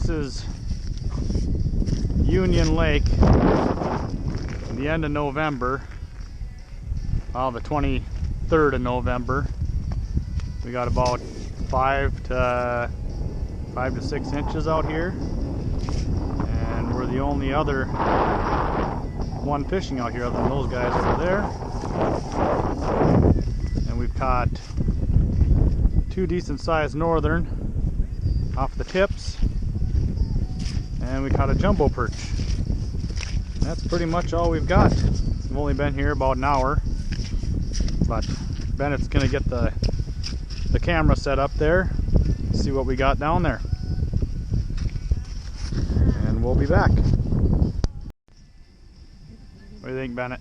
This is Union Lake, the end of November, the 23rd of November. We got about 5 to 6 inches out here, and we're the only other one fishing out here other than those guys over there. And we've caught 2 decent sized northern off the tips, and we caught a jumbo perch. That's pretty much all we've got. We've only been here about an hour, but Bennett's gonna get the camera set up there, see what we got down there, and we'll be back. What do you think, Bennett?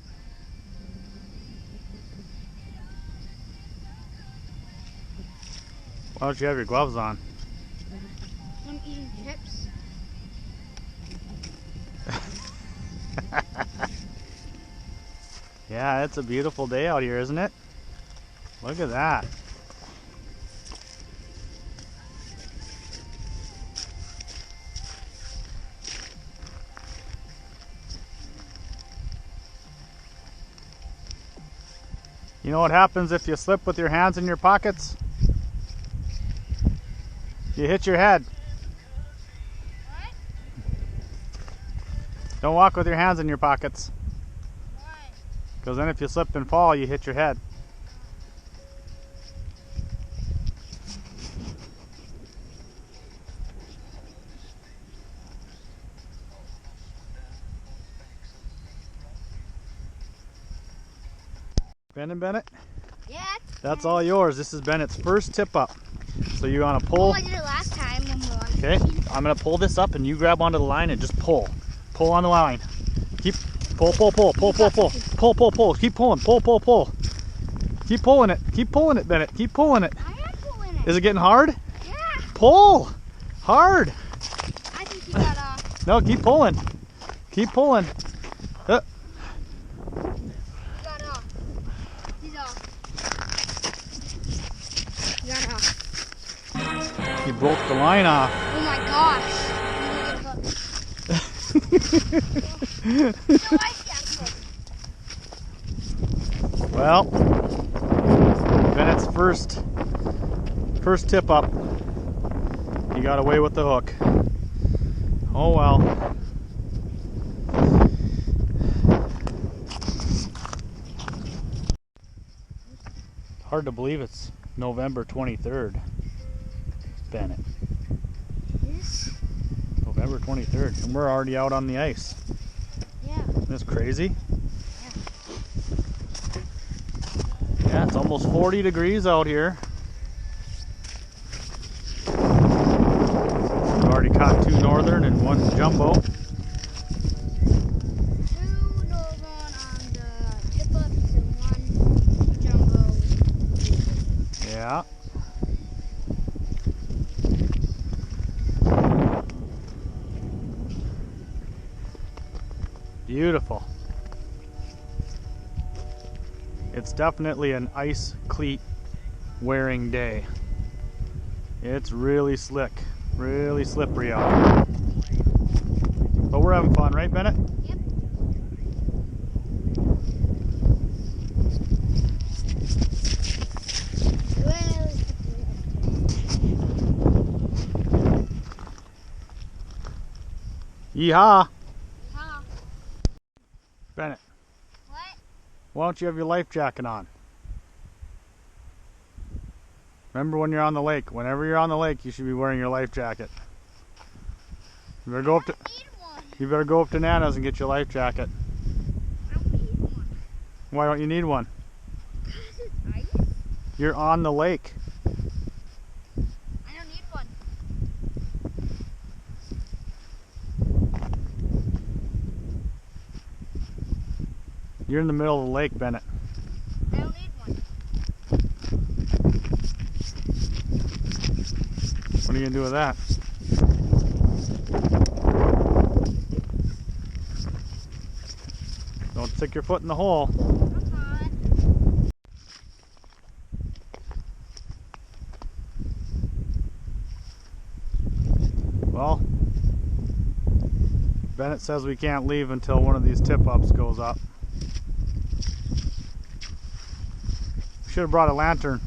Why don't you have your gloves on? I'm eating chips. Yeah, it's a beautiful day out here, isn't it? Look at that. You know what happens if you slip with your hands in your pockets? You hit your head. What? Don't walk with your hands in your pockets. Why? Because then if you slip and fall, you hit your head. Bennett? Yeah. That's all yours. This is Bennett's first tip up. So you want to pull. Oh, I did it last time when we were on Okay, I'm going to pull this up and you grab onto the line and just pull. Pull on the line. Keep, pull. Keep pulling, pull. Keep pulling it, Bennett. Keep pulling it. I am pulling it. Is it getting hard? Yeah. Pull! Hard! I think he got off. No, keep pulling. Keep pulling. He got off. He's off. He got off. You broke the line off. Oh my gosh. Well, Bennett's first tip up. He got away with the hook. Oh well. Hard to believe it's November 23rd, Bennett. Yes. November 23rd, and we're already out on the ice. Yeah. Isn't this crazy? Yeah, it's almost 40 degrees out here. We've already caught 2 northern and 1 jumbo. 2 northern on the tip-ups and 1 jumbo. Yeah. Beautiful. It's definitely an ice cleat wearing day. It's really slick, really slippery out here. But we're having fun, right, Bennett? Yep. Yeehaw! Huh? Bennett, What? why don't you have your life jacket on? Remember when you're on the lake, whenever you're on the lake, you should be wearing your life jacket. You better go up to, I don't need one. you better go up to Nana's and get your life jacket. I don't need one. Why don't you need one? Because it's ice. You're on the lake. I don't need one. You're in the middle of the lake, Bennett. I don't need one. What are you gonna do with that? Don't stick your foot in the hole. I'm not. Well, Bennett says we can't leave until one of these tip-ups goes up. Should have brought a lantern.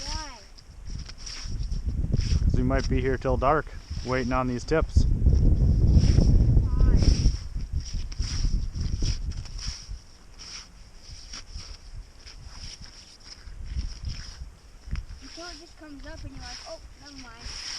Why? Because we might be here till dark, waiting on these tips. Why? Until it just comes up and you're like, oh, never mind.